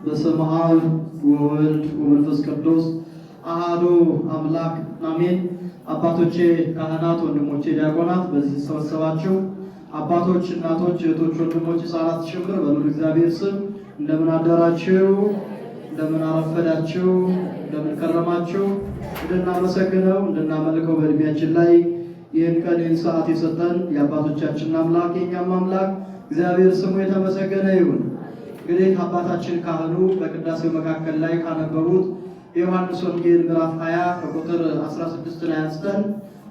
በስመ አብ ወወልድ ወመንፈስ ቅዱስ አሐዱ አምላክ አሜን። አባቶቼ ካህናት፣ ወንድሞቼ ዲያቆናት፣ በዚህ ተሰበሰባችሁ አባቶች፣ እናቶች፣ እህቶች፣ ወንድሞች፣ ሕፃናት ጭምር በልዑል እግዚአብሔር ስም እንደምን አደራችሁ? እንደምን አረፈዳችሁ? እንደምን ከረማችሁ? እንድናመሰግነው እንድናመልከው በእድሜያችን ላይ ይህን ቀን ይህን ሰዓት የሰጠን የአባቶቻችን አምላክ የእኛም አምላክ እግዚአብሔር ስሙ የተመሰገነ ይሁን። እንግዲህ አባታችን ካህኑ በቅዳሴው መካከል ላይ ካነበቡት የዮሐንስ ወንጌል ምዕራፍ 20 ከቁጥር 16 ላይ አንስተን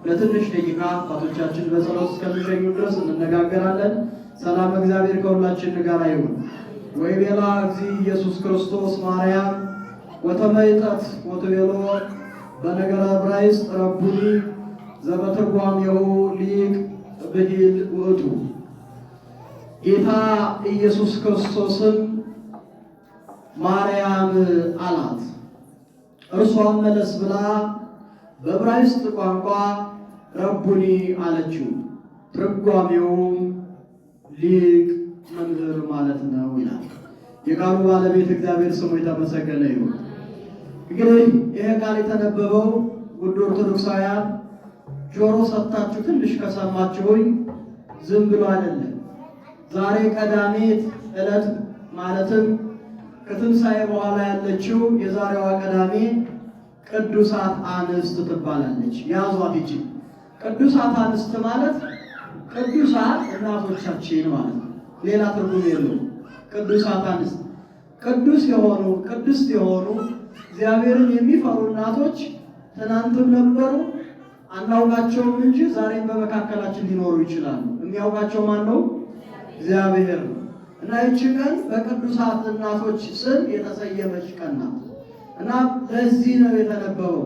ለትንሽ ደቂቃ አባቶቻችን በጸሎት እስከሚሸኙ ድረስ እንነጋገራለን። ሰላም እግዚአብሔር ከሁላችን ጋር ይሁን። ወይቤላ እግዚእ ኢየሱስ ክርስቶስ ማርያም ወተመይጠት ወትቤሎ በነገረ ዕብራይስጥ ረቡኒ ዘበትርጓሜሁ ሊቅ ብሂል ውእቱ። ጌታ ኢየሱስ ክርስቶስም ማርያም አላት። እርሷም መለስ ብላ በዕብራይስጥ ቋንቋ ረቡኒ አለችው። ትርጓሜውም ሊቅ መምህር ማለት ነው ይላል። የቃሉ ባለቤት እግዚአብሔር ስሙ የተመሰገነ ይሁን። እንግዲህ ይሄ ቃል የተነበበው ውድ ኦርቶዶክሳውያን ጆሮ ሰጥታችሁ ትንሽ ከሰማችሁኝ ዝም ብሎ አይደለም። ዛሬ ቀዳሜት ዕለት ማለትም ከትንሣኤ በኋላ ያለችው የዛሬዋ ቀዳሜ ቅዱሳት አንስት ትባላለች። ያዟት ይቺ ቅዱሳት አንስት ማለት ቅዱሳት እናቶቻችን ማለት ነው። ሌላ ትርጉም የለውም። ቅዱሳት አንስት ቅዱስ የሆኑ ቅድስት የሆኑ እግዚአብሔርን የሚፈሩ እናቶች ትናንትም ነበሩ፣ አናውቃቸውም እንጂ ዛሬም በመካከላችን ሊኖሩ ይችላሉ። የሚያውቃቸው ማን ነው? እግዚአብሔር ነው። እና ይህች ቀን በቅዱሳት እናቶች ስም የተሰየመች ቀን ናት። እና ለዚህ ነው የተነበበው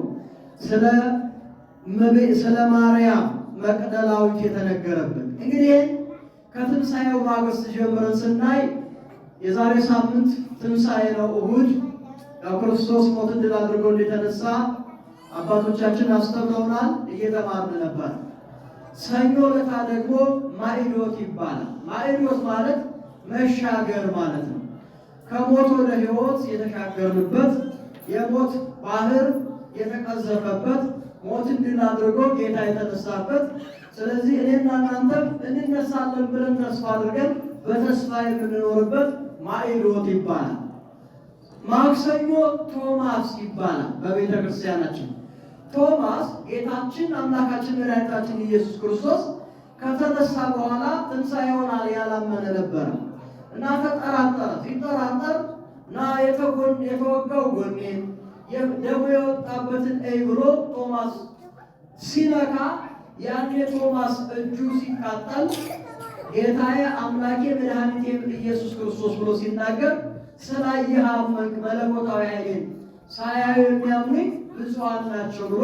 ስለ ማርያም መቅደላዊት የተነገረበት። እንግዲህ ከትንሣኤው ማግስት ጀምረን ስናይ የዛሬ ሳምንት ትንሣኤ ነው፣ እሁድ ክርስቶስ ሞትን ድል አድርጎ እንደተነሳ አባቶቻችን አስተምረውናል፣ እየተማርን ነበር። ሰኞ ዕለት ደግሞ ማዕዶት ይባላል። ማዕዶት ማለት መሻገር ማለት ነው። ከሞት ወደ ሕይወት የተሻገርንበት የሞት ባህር የተቀዘፈበት ሞትን ድል አድርጎ ጌታ የተነሳበት። ስለዚህ እኔና እናንተም እንነሳለን ብለን ተስፋ አድርገን በተስፋ የምንኖርበት ማዕዶት ይባላል። ማክሰኞ ቶማስ ይባላል በቤተ ክርስቲያናችን። ቶማስ ጌታችን አምላካችን መድኃኒታችን ኢየሱስ ክርስቶስ ከተነሳ በኋላ ትንሣኤውን ያላመነ ነበረ እና ተጠራጠረ። ሲጠራጠር እና የተወጋው ጎኔን ደሙ የወጣበትን እይ ብሎ ቶማስ ሲነካ ያን የቶማስ እጁ ሲቃጠል ጌታዬ አምላኬ መድኃኒቴ ኢየሱስ ክርስቶስ ብሎ ሲናገር ስላየህ አመንክ፣ መለኮታዊ ኃይልን ሳያዩ የሚያምኑኝ ብፁዓን ናቸው ብሎ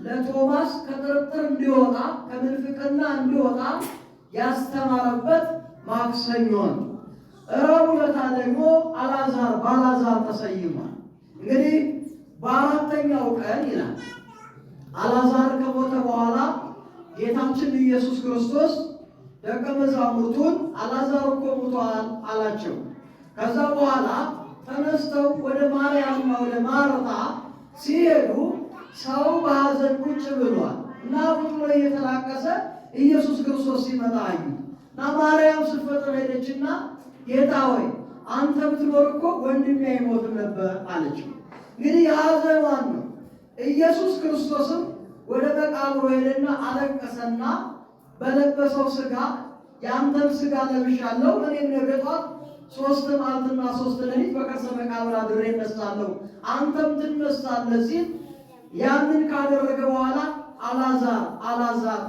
ለቶማስ ከጥርጥር እንዲወጣ ከምንፍቅና እንዲወጣ ያስተማረበት ማክሰኞ ነው። ረቡዕ ዕለት ደግሞ በአልዓዛር ተሰይሟል። እንግዲህ በአራተኛው ቀን ይላል አልዓዛር ከሞተ በኋላ ጌታችን ኢየሱስ ክርስቶስ ደቀ መዛሙርቱን አልዓዛር እኮ ሞቷል አላቸው። ከዛ በኋላ ተነስተው ወደ ማርያምና ወደ ማርታ ሲሄዱ ሰው በሐዘን ቁጭ ብሏል እና ቁጭ ብሎ እየተላቀሰ ኢየሱስ ክርስቶስ ሲመጣ አዩ እና ማርያም ስትፈጥር ሄደችና ጌታ ሆይ አንተ ብትኖር እኮ ወንድሜ አይሞትም ነበር አለችው። እንግዲህ የሐዘኗን ነው። ኢየሱስ ክርስቶስም ወደ መቃብሩ ሄደና አለቀሰና በለበሰው ሥጋ የአንተን ሥጋ ለብሻለሁ፣ እኔም ነገ ጧት 3 መዓልትና 3 ሌሊት በከርሰ መቃብር አድሬ እነሳለሁ፣ አንተም ትነሳለህ ሲል ያንን ካደረገ በኋላ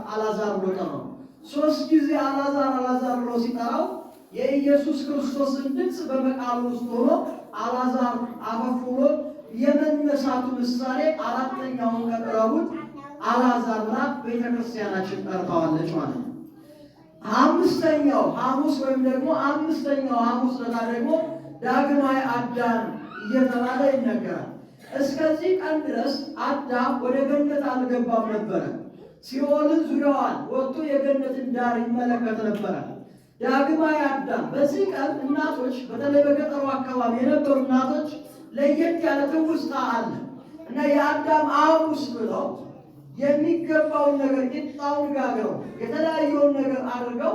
አልዓዛር ብሎ ጠራው። 3 ጊዜ አልዓዛር ብሎ ሲጠራው የኢየሱስ ክርስቶስን ድምፅ በመቃብር ውስጥ ሆኖ አልዓዛር አፈፍ ብሎ የመነሳቱ ምሳሌ አራተኛውን ቀን ረቡዕ አልዓዛር ብላ ቤተክርስቲያናችን ጠርታዋለች ማለት ነው። አምስተኛው ሐሙስ ወይም ደግሞ አምስተኛው ሐሙስ ዕለት ደግሞ ዳግማዊ አዳም እየተባለ ይነገራል። እስከዚህ ቀን ድረስ አዳም ወደ ገነት አልገባም ነበረ። ሲኦልን ዙሪያዋን ወጥቶ የገነትን ዳር ይመለከት ነበረ። ዳግማዊ አዳም። በዚህ ቀን እናቶች በተለይ በገጠሩ አካባቢ የነበሩ እናቶች ለየት ያለ ትውስታ አለ እና የአዳም ሐሙስ ብለው የሚገባውን ነገር ቂጣውን ጋግረው የተለያየውን ነገር አድርገው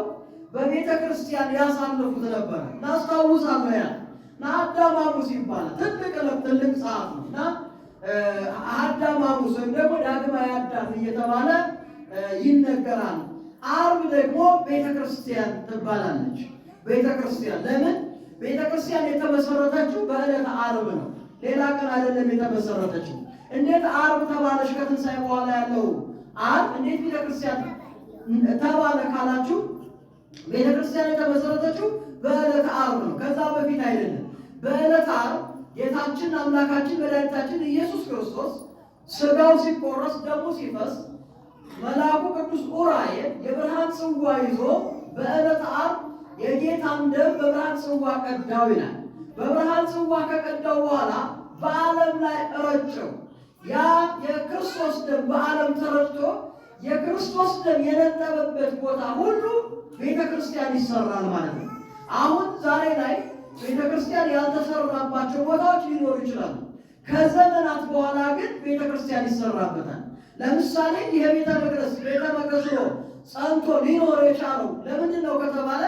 በቤተ ክርስቲያን ያሳልፉት ነበር። እናስታውሳለን። ያ አዳም ሐሙስ ይባላል። ትልቅ ሰዓት ነው እና አዳም ሐሙስ ወይም ደግሞ ዳግማዊ አዳም እየተባለ ይነገራል። ዓርብ ደግሞ ቤተ ክርስቲያን ትባላለች። ቤተ ክርስቲያን ለምን? ቤተ ክርስቲያን የተመሰረተችው በዕለተ ዓርብ ነው። ሌላ ቀን አይደለም የተመሰረተችው። እንዴት ዓርብ ተባለች? ከትንሣኤ በኋላ ያለው ዓርብ እንዴት ቤተ ክርስቲያን ተባለ ካላችሁ ቤተ ክርስቲያን የተመሰረተችው በዕለተ ዓርብ ነው። ከዛ በፊት አይደለም። በዕለተ ዓርብ ጌታችን አምላካችን መድኃኒታችን ኢየሱስ ክርስቶስ ሥጋው ሲቆረስ ደሙ ሲፈስ መልአኩ ቅዱስ ዑራኤል የብርሃን ጽዋ ይዞ በዕለተ ዓርብ የጌታን ደም በብርሃን ጽዋ ቀዳው ይላል። በብርሃን ጽዋ ከቀዳው በኋላ በዓለም ላይ ረጨው። ያ የክርስቶስ ደም በዓለም ተረጭቶ የክርስቶስ ደም የነጠበበት ቦታ ሁሉ ቤተ ክርስቲያን ይሰራል ማለት ነው። አሁን ዛሬ ላይ ቤተ ክርስቲያን ያልተሰራባቸው ቦታዎች ሊኖሩ ይችላሉ። ከዘመናት በኋላ ግን ቤተ ክርስቲያን ይሰራበታል። ለምሳሌ ይሄ ቤተ መቅደስ ነው ጸንቶ ሊኖር የቻለው ለምንድን ነው ከተባለ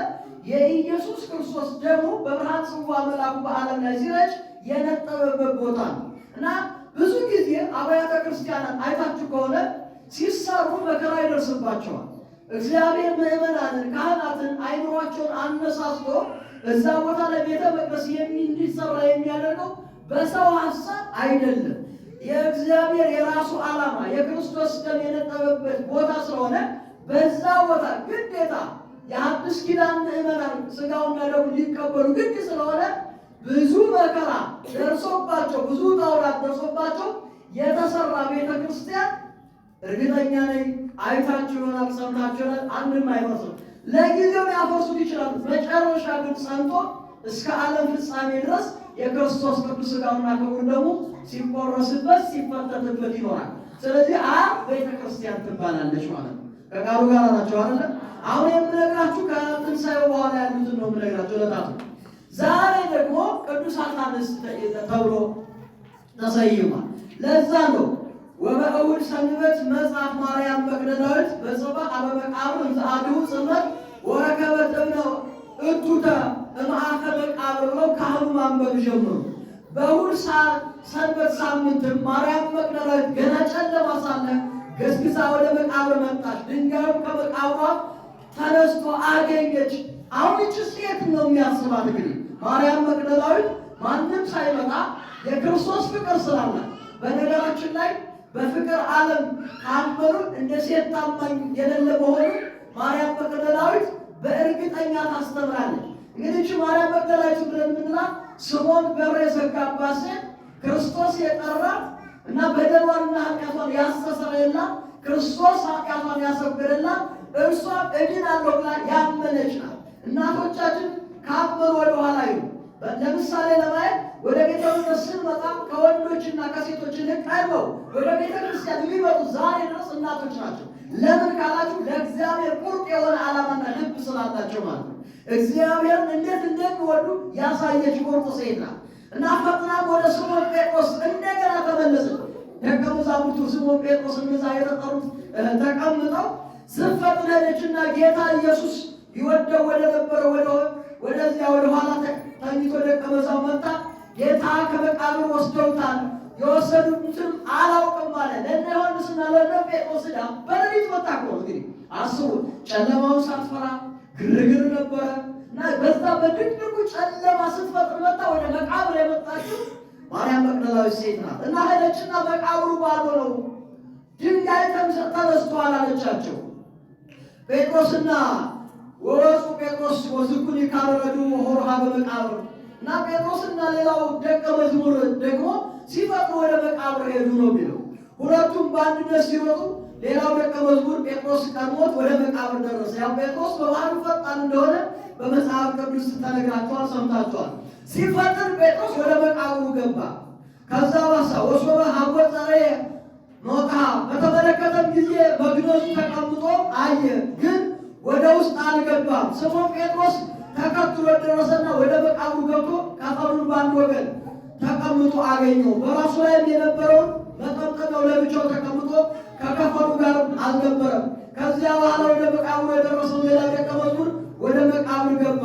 የኢየሱስ ክርስቶስ ደሙ በብርሃን ጽዋ መልአኩ በዓለም ላይ ሲረጭ የነጠበበት ቦታ ነው እና ብዙ ጊዜ አብያተ ክርስቲያናት አይታችሁ ከሆነ ሲሰሩ መከራ ይደርስባቸዋል። እግዚአብሔር ምዕመናንን ካህናትን አይምሯቸውን አነሳስቶ እዛ ቦታ ላይ ቤተ መቅደስ እንዲሰራ የሚያደርገው በሰው ሀሳብ አይደለም። የእግዚአብሔር የራሱ ዓላማ የክርስቶስ ደም የነጠበበት ቦታ ስለሆነ በዛ ቦታ ግዴታ የአዲስ ኪዳን ምዕመናን ሥጋውና ደሙን ሊቀበሉ ግድ ስለሆነ ብዙ መከራ ደርሶባቸው ብዙ ጣውራት ደርሶባቸው የተሰራ ቤተ ክርስቲያን እርግጠኛ ነኝ አይታችሁ ይሆናል፣ ሰምታችሁ ይሆናል። አንድም አይፈርስም። ለጊዜው ያፈርሱት ይችላሉ። መጨረሻ ግን ጸንቶ እስከ ዓለም ፍጻሜ ድረስ የክርስቶስ ቅዱስ ሥጋውና ክቡር ደሙ ሲቆረስበት ሲፈተትበት ይኖራል። ስለዚህ ዓርብ ቤተ ክርስቲያን ትባላለች ማለት ነው። ከቃሉ ጋር ናቸው አይደለ? አሁን የምነግራችሁ ከትንሣኤው በኋላ ያሉትን ነው የምነግራችሁ ለታቱ። ዛሬ ደግሞ ቅዱሳት አንስት ተብሎ ተሰይሟል። ለዛ ነው ወበእሑድ ሰንበት መጽሐፍ ማርያም መግደላዊት በጽባሕ አበ መቃብር እንዘ አድኅዉ ጽልመት ወረከበት እብነ እቱተ እምአፈ መቃብር ብለው ካህኑ ማንበብ ጀምሩ። በእሑድ ሰንበት ሳምንትም ማርያም መግደላዊት ገና ጨለማ ሳለ ገስግሳ ወደ መቃብር መጣች። ድንጋዩም ከመቃብሯ ተነስቶ አገኘች። አሁን እቺ ሴት ነው የሚያስባት። እንግዲህ ማርያም መግደላዊት ማንም ሳይመጣ የክርስቶስ ፍቅር ስላላት፣ በነገራችን ላይ በፍቅር ዓለም ካመኑ እንደ ሴት ታማኝ የሌለ መሆኑን ማርያም መግደላዊት በእርግጠኛ ታስተምራለች። እንግዲህ እቺ ማርያም መግደላዊት ብለን የምንላት ስምዖን በር የዘጋባት ሴት ክርስቶስ የጠራት እና በደሏንና ኃጢአቷን ያስተሰርየላት ክርስቶስ ኃጢአቷን ያሰገደላት እርሷ እድናለሁ ብላ ያመነች ናት። እናቶቻችን ካመኑ ወደ ኋላ ይሉ። ለምሳሌ ለማየት ወደ ቤተ መቅደስ ስንመጣ ከወንዶችና ከሴቶች ቀድመው ወደ ቤተ ክርስቲያን የሚመጡት ዛሬ ድረስ እናቶች ናቸው። ለምን ካላችሁ ለእግዚአብሔር ቁርጥ የሆነ ዓላማና ልብ ስላላቸው ማለት ነው። እግዚአብሔርን እንዴት እንደሚወዱ ያሳየች ቁርጥ ሴት ናት እና ፈጥናም ወደ ስምዖን ጴጥሮስ እንደገና ተመለሰች። ደቀ መዛሙርቱ ስምዖን ጴጥሮስ እነዛ የተጠሩት ተቀምጠው ስትፈጥን ሄደችና ጌታ ኢየሱስ ይወደው ወደ ነበረው ወደዚያ ወደ ኋላ ተኝቶ ደቀ መዛሙርት መጣ። ጌታ ከመቃብር ወስደውታል፣ የወሰዱትም አላውቅም አለ። ለእነ ዮሐንስና ለእነ ጴጥሮስ ዳ በሌሊት መጣ እኮ እንግዲህ አስቡ። ጨለማውን ሳትፈራ ግርግር ነበረ እና በዛ በድቅድቁ ጨለማ ስትፈጥር መጣ። ወደ መቃብር የመጣችው ማርያም መግደላዊት ሴት ናት እና ሄደችና መቃብሩ ባዶ ነው፣ ድንጋይ ተነስቷል አለቻቸው። ጴጥሮስና ወወፁ ጴጥሮስ ወዝኩኒ ካለረዱ ሆሮሃ በመቃብር እና ጴጥሮስና ሌላው ደቀ መዝሙር ደግሞ ሲፈጥሩ ወደ መቃብር ሄዱ ነው የሚለው። ሁለቱም በአንድነት ሲሮጡ ሌላው ደቀ መዝሙር ጴጥሮስ ቀድሞት ወደ መቃብር ደረሰ። ያው ጴጥሮስ በባህሉ ፈጣን እንደሆነ በመጽሐፍ ቅዱስ ተነግራችኋል፣ ሰምታችኋል። ሲፈጥር ጴጥሮስ ወደ መቃብሩ ገባ። ከዛ ባሳ ወሶበ ሀጎት ጸረ ኖታ በተመለከተም ጊዜ መግነዙ ተቀምጦ አየ። ግን ወደ ውስጥ አልገባም። ስምዖን ጴጥሮስ ተከትሎ ደረሰና ወደ መቃብሩ ገብቶ ከፈሩን በአንድ ወገን ተቀምጦ አገኘው። በራሱ ላይም የነበረውን መጠምጠሚያው ለብቻው ተቀምጦ ከከፈሩ ጋር አልነበረም። ከዚያ በኋላ ወደ መቃብሩ የደረሰው ሌላ ደቀ መዝሙር ወደ መቃብር ገባ።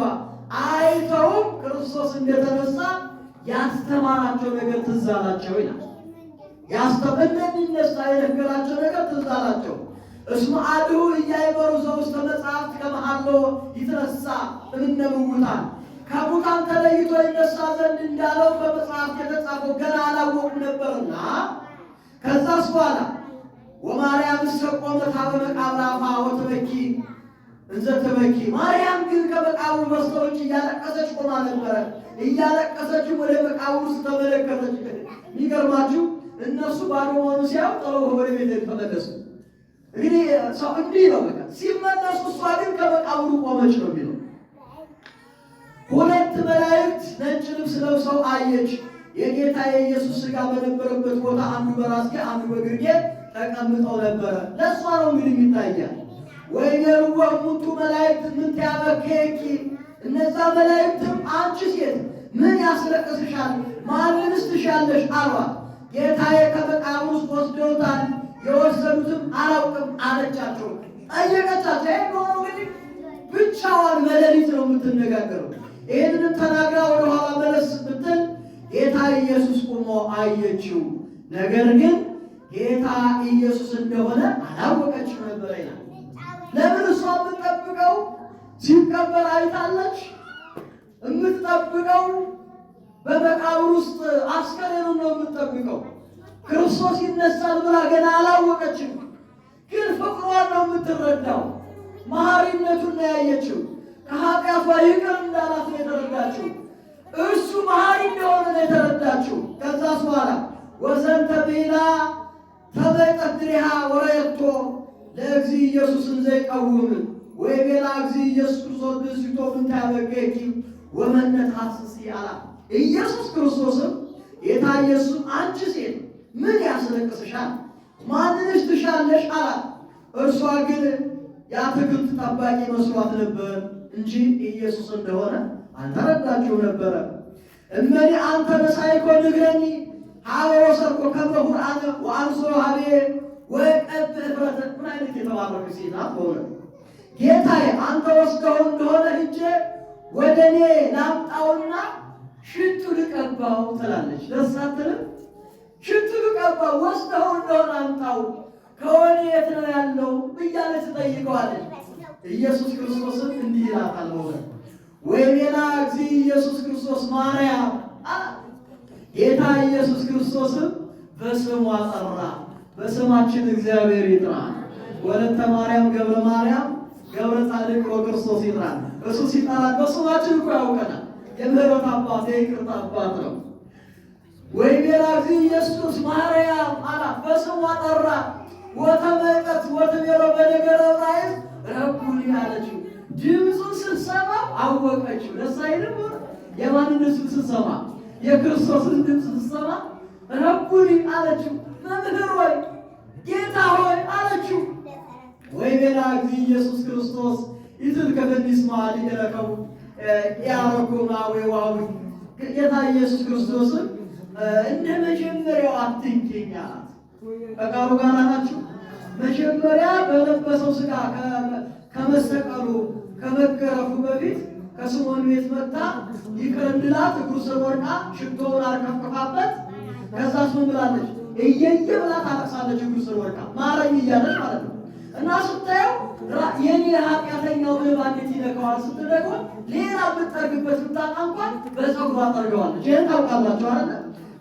አይተውም ክርስቶስ እንደተነሳ ያስተማራቸው ነገር ትዝ አላቸው ይላል። እንደሚነሳ የነገራቸው ነገር ትዝ አላቸው። እስመ አድኅ ኢያእመሩ ዘውስተ መጽሐፍት ከመሃሎ ይትነሣ እምነ ምውታን ከሙታን ተለይቶ ይነሳ ዘንድ እንዳለው በመጽሐፍት የተጻፈው ገና አላወቁም ነበርና። ከዛስ በኋላ ወማርያምሰ ቆመት ኀበ መቃብር አፋ ወትበኪ እንዘ ትበኪ። ማርያም ግን ከመቃብሩ በስተውጭ እያለቀሰች ቆማ ነበረ። እያለቀሰችም ወደ መቃብሩ ውስጥ ተመለከተች። የሚገርማችሁ እነሱ ባዶ መሆኑን ሲያዩ ጥለው ወደ ቤት ተመለሱ። እንግዲህ ሰው እንዲህ ነው በቃ ሲመለሱ፣ እሷ ግን ከመቃብሩ ቆመች ነው የሚለው። ሁለት መላእክት ነጭ ልብስ ለብሰው አየች። የጌታ የኢየሱስ ሥጋ በነበረበት ቦታ አንዱ በራስጌ አንዱ በግርጌ ተቀምጠው ነበረ። ለእሷ ነው እንግዲህ የሚታያል። ወይቤልዎ እሙንቱ መላእክት ምንተ ያበክየኪ፣ እነዛ መላእክትም አንቺ ሴት ምን ያስለቅስሻል? ማንንስ ትሻለሽ አሏት። ጌታዬ ከመቃብር ውስጥ ወስደውታል፣ የወሰዱትም አላውቅም አለቻቸው። ጠየቀቻቸው። ይህ ሆኖ እንግዲህ ብቻዋን መሌሊት ነው የምትነጋገረው። ይህንንም ተናግራ ወደኋላ መለስ ብትል ጌታ ኢየሱስ ቆሞ አየችው። ነገር ግን ጌታ ኢየሱስ እንደሆነ አላወቀችም ነበር ይላል። ለምን? እሷ የምትጠብቀው ሲቀበር አይታለች። የምትጠብቀው በመቃብር ውስጥ አስከሬኑን ነው የምትጠብቀው። ክርስቶስ ይነሳል ብላ ገና አላወቀችም። ግን ፍቅሯን ነው የምትረዳው። መሐሪነቱን ነው ያየችው። ከኃጢአቷ ይቅር እንዳላት ነው የተረዳችው። እሱ መሐሪ እንደሆነ ነው የተረዳችው። ከዛስ በኋላ ወዘንተ ብላ ተበይጠት ድሪሃ ወረየቶ ለእግዚእ ኢየሱስን ዘይቀውም ወይ ቤላ እግዚእ ኢየሱስ ክርስቶስ ብእሲቶ ምንተ ያበክየኪ ወመነ ትሐስሲ አላት። ኢየሱስ ክርስቶስም ጌታ ኢየሱስም አንቺ ሴት ምን ያስለቅስሻል? ማንንስ ትሻለሽ አላት። እርሷ ግን የአትክልት ጠባቂ መስሏት ነበር እንጂ ኢየሱስ እንደሆነ አልተረዳችው ነበረ። እመኒ አንተ ነሣእኮ ንግረኒ ኀበ ወሰድኮ ከመ ሁርአነ ወአንሶ ኀቤ ወቀብእ እፍረተ። ምን አይነት የተባረከ ሴት ናት በእውነት! ጌታዬ አንተ ወስደው እንደሆነ ሂጄ ወደ እኔ ላምጣውና ሽቱ ልቀባው ትላለች። ደስ አትልም? ሽቱ ልቀባው ወስደው እንደሆነ አምጣው፣ ከወዴት ነው ያለው እያለች ትጠይቀዋለች። ኢየሱስ ክርስቶስን እንዲህ ይላታል በእውነት ወይቤላ እግዚእ ኢየሱስ ክርስቶስ ማርያም አላት። ጌታ ኢየሱስ ክርስቶስም በስሟ ጠራ። በስማችን እግዚአብሔር ይጥራል። ወለተ ማርያም ገብረ ማርያም ገብረ ጻድቅ ወክርስቶስ ይጥራል። እሱ ሲጠራን በስማችን እኮ ያውቀናል። የምህረት አባት የይቅርታ አባት ነው። ወይቤላ እግዚእ ኢየሱስ ማርያም አላት። በስሟ ጠራ። ወተመይጠት ወትቤሎ በነገረ ዕብራይስጥ ረቡኒ አለችው። ድምፁን ስትሰማ አወቀችው። ደስ አይልም? የማንን ድምፅ ስትሰማ? የክርስቶስን ድምፅ ስትሰማ ረቡኒ አለችው። መምህር ሆይ ጌታ ሆይ አለችው። ወይቤላ እግዚእ ኢየሱስ ክርስቶስ ኢትትከፈኒስ መኃሊ ረከቡ ያረኩ ማዌ ዋዊ። ጌታ ኢየሱስ ክርስቶስን እንደ መጀመሪያው አትንኪኝ አላት። ከቃሉ ጋር ናችሁ። መጀመሪያ በለበሰው ሥጋ ከመሰቀሉ ከመገረፉ በፊት ከስምዖን ቤት መጣ። ይቅር እንድላት እግሩ ስር ወድቃ ሽቶውን አርከፍክፋበት። ከዛስ ምን ብላለች? እየየ ብላ ታለቅሳለች። እግሩ ስር ወድቃ ማረኝ እያለች ማለት ነው። እና ስታየው የኔ ኃጢአተኛው እንባ እንዴት ይነካዋል ስትል ደግሞ ሌላ ብትጠርግበት ብታጣ እንኳን በፀጉሯ ጠርገዋለች። ይህን ታውቃላችሁ አይደለ?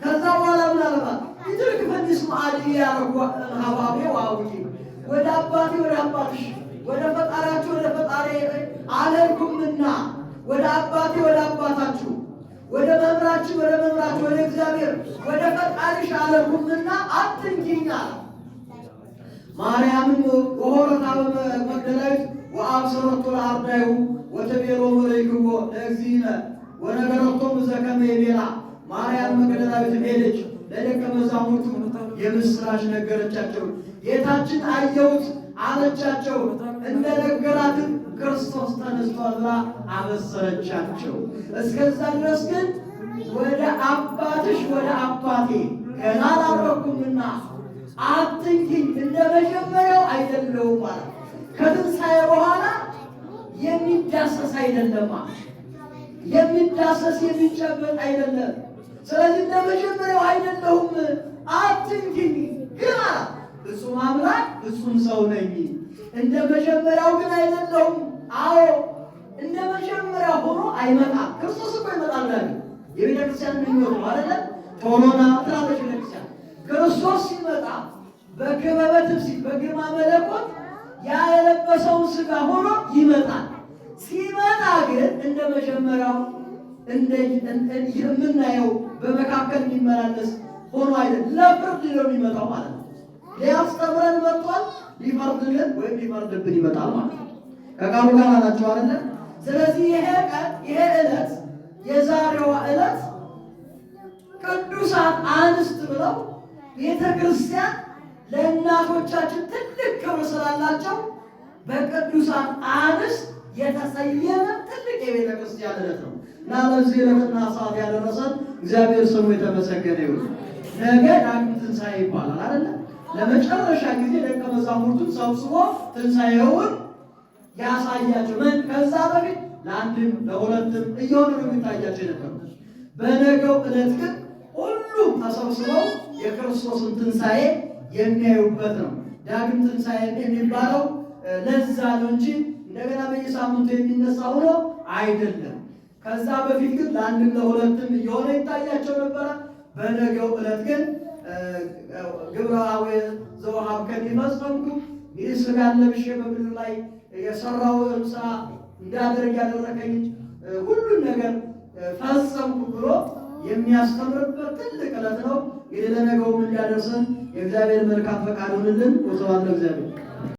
ከዛ በኋላ ምን አለባት? ኢትትከፈኒስ መኃሊ ያረኩ ኀባቤ ወአቡኪ። ወደ አባቴ ወደ አባትሽ ወደ ፈጣሪያችሁ ወደ ፈጣሪ አልሄድኩምና ወደ አባቴ ወደ አባታችሁ ወደ መምህራችሁ ወደ መምህራችሁ ወደ እግዚአብሔር ወደ ፈጣሪሽ አልሄድኩምና አትንኪኝ አላት። ማርያምን ወሆረት ኀበ መግደላዊት ወአብሰረቶ ለአርዳኢሁ ወትቤሎሙ ለይክዎ ለእግዚእነ ወነገረቶሙ ዘከመ ይቤላ። ማርያም መግደላዊት ሄደች፣ ለደቀ መዛሙርቱ የምስራች ነገረቻቸው። ጌታችን አየሁት አለቻቸው። እንደነገራትን ክርስቶስ ተነስቷል ብላ አበሰረቻቸው። እስከዛ ድረስ ግን ወደ አባትሽ ወደ አባቴ ገና አላረኩምና አትንኪኝ፣ እንደ መጀመሪያው አይደለሁም ማለት ከትንሣኤ በኋላ የሚዳሰስ አይደለም፣ የሚዳሰስ የሚጨበጥ አይደለም። ስለዚህ እንደ መጀመሪያው አይደለሁም አትንኪኝ ግን አላት። ፍጹም አምላክ ፍጹም ሰው ነኝ፣ እንደ መጀመሪያው ግን አይደለሁም። አዎ እንደ መጀመሪያው ሆኖ አይመጣም። ክርስቶስ እኮ ይመጣል ዳግ የቤተ ክርስቲያን ምኞት ነው አይደለ? ቶሎና ትላለች ቤተ ክርስቲያን። ክርስቶስ ሲመጣ በክበበ ትፍሲት በግርማ መለኮት ያ የለበሰውን ሥጋ ሆኖ ይመጣል። ሲመጣ ግን እንደ መጀመሪያው የምናየው በመካከል የሚመላለስ ሆኖ አይደል፣ ለፍርድ ነው የሚመጣው ማለት ነው። ሊያስተምረን መጥቷል፣ ሊፈርድልን ወይም ሊፈርድብን ይመጣል ማለት ነው። ከቃሉ ጋር አላችሁ አይደለ? ስለዚህ ይሄ ቀን ይሄ ዕለት የዛሬዋ ዕለት ቅዱሳን አንስት ብለው ቤተ ክርስቲያን ለእናቶቻችን ትልቅ ክብር ስላላቸው በቅዱሳን አንስት የተሰየመ ትልቅ የቤተ ክርስቲያን ዕለት ነው እና ለዚህ ዕለትና ሰዓት ያደረሰን እግዚአብሔር ስሙ የተመሰገነ ይሁን። ነገ ዳግም ትንሣኤ ይባላል አይደለ? ለመጨረሻ ጊዜ ደቀ መዛሙርቱን ሰብስቦ ትንሣኤውን ያሳያቸው። ምን ከዛ በፊት ለአንድም ለሁለትም እየሆኑ ነው የሚታያቸው የነበሩ። በነገው ዕለት ግን ሁሉም ተሰብስበው የክርስቶስን ትንሣኤ የሚያዩበት ነው። ዳግም ትንሣኤ የሚባለው ለዛ ነው እንጂ እንደገና በየሳምንቱ የሚነሳ ሆኖ አይደለም። ከዛ በፊት ግን ለአንድም ለሁለትም እየሆነ ይታያቸው ነበረ። በነገው ዕለት ግን ግብረ አቡየ ዘወሀብከኒ ፈጸምኩ፣ ይህ ሥጋን ለብሼ በምድር ላይ የሰራውን ሥራ እንዳደርግ ያደረገኝ ሁሉን ነገር ፈጸምኩ ብሎ የሚያስተምርበት ትልቅ ዕለት ነው። እንግዲህ ለነገውም እንዲያደርሰን የእግዚአብሔር መልካም ፈቃድ ይሁንልን። ወስብሐት ለእግዚአብሔር።